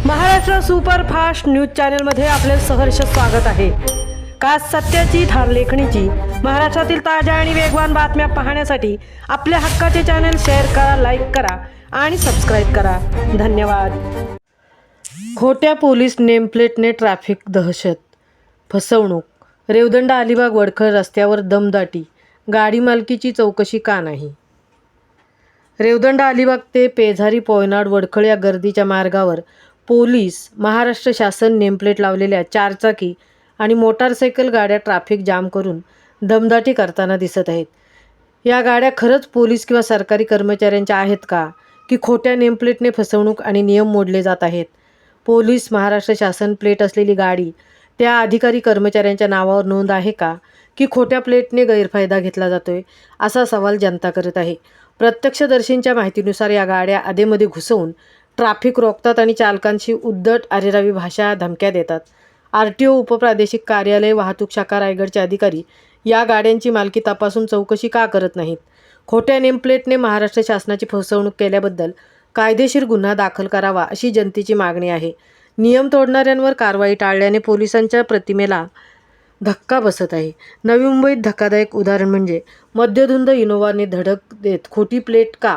Maharashtra superfast news चॅनलमध्ये आपले सहर्ष स्वागत आहे। का सत्याची थार लेखणीची महाराष्ट्रातील ताज्या आणि वेगवान बातम्या पाहण्यासाठी आपल्या हक्काचे चॅनल शेअर करा, लाईक करा आणि सबस्क्राइब करा। धन्यवाद। खोट्या पोलीस नेमप्लेटने ट्रॅफिक दहशत, फसवणूक, रेवदंडा अलिबाग वडखळ रस्त्यावर दमदाटी, गाडी मालकीची चौकशी का नाही? रेवदंडा अलिबाग ते पेझारी पोयनाड वडखळ या गर्दीच्या मार्गावर पोलीस महाराष्ट्र शासन नेमप्लेट लावलेल्या चारचाकी आणि मोटारसायकल गाड्या ट्रॅफिक जाम करून दमदाटी करताना दिसत आहेत। या गाड्या खरंच पोलीस किंवा सरकारी कर्मचाऱ्यांच्या आहेत का, की खोट्या नेमप्लेटने फसवणूक आणि नियम मोडले जात आहेत? पोलीस महाराष्ट्र शासन प्लेट असलेली गाडी त्या अधिकारी कर्मचाऱ्यांच्या नावावर नोंद आहे का, की खोट्या प्लेटने गैरफायदा घेतला जातोय, असा सवाल जनता करत आहे। प्रत्यक्षदर्शींच्या माहितीनुसार या गाड्या अधेमध्ये घुसवून ट्रॅफिक रोखतात आणि चालकांशी उद्धट अरेरावी भाषा धमक्या देतात। RTO उपप्रादेशिक कार्यालय वाहतूक शाखा रायगडचे अधिकारी या गाड्यांची मालकी तपासून चौकशी का करत नाहीत? खोट्या नेमप्लेटने महाराष्ट्र शासनाची फसवणूक केल्याबद्दल कायदेशीर गुन्हा दाखल करावा अशी जनतेची मागणी आहे। नियम तोडणाऱ्यांवर कारवाई टाळल्याने पोलिसांच्या प्रतिमेला धक्का बसत आहे। नवी मुंबईत धक्कादायक उदाहरण म्हणजे मद्यधुंद इनोव्हाने धडक देत खोटी प्लेट का?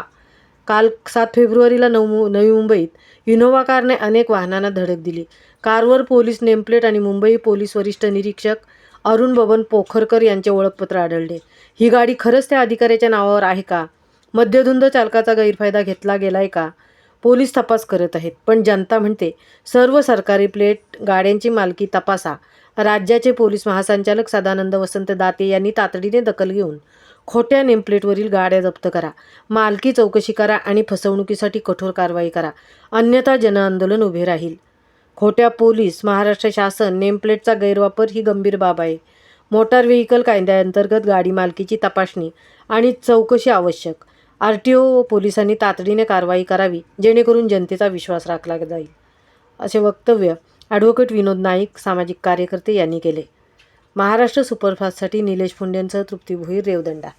काल 7 फेब्रुवारीला नवी मुंबईत इनोव्हा कारने अनेक वाहनांना धडक दिली। कारवर पोलीस नेमप्लेट आणि मुंबई पोलीस वरिष्ठ निरीक्षक अरुण बबन पोखरकर यांचे ओळखपत्र आढळले। ही गाडी खरंच त्या अधिकाऱ्याच्या नावावर आहे का? मद्यधुंद चालकाचा गैरफायदा घेतला गेलाय का? पोलीस तपास करत आहेत, पण जनता म्हणते सर्व सरकारी प्लेट गाड्यांची मालकी तपासा। राज्याचे पोलीस महासंचालक सदानंद वसंत दाते यांनी तातडीने दखल घेऊन खोट्या नेमप्लेटवरील गाड्या जप्त करा, मालकी चौकशी करा आणि फसवणुकीसाठी कठोर कारवाई करा, अन्यथा जनआंदोलन उभे राहील। खोट्या पोलीस महाराष्ट्र शासन नेमप्लेटचा गैरवापर ही गंभीर बाब आहे। मोटार व्हेकल कायद्याअंतर्गत गाडी मालकीची तपासणी आणि चौकशी आवश्यक। RTO व पोलिसांनी तातडीने कारवाई करावी, जेणेकरून जनतेचा विश्वास राखला जाईल, असे वक्तव्य ॲडव्होकेट विनोद नाईक, सामाजिक कार्यकर्ते यांनी केले। महाराष्ट्र सुपरफास्टसाठी निलेश फुंडेंसह तृप्ती भोईर, रेवदंडा।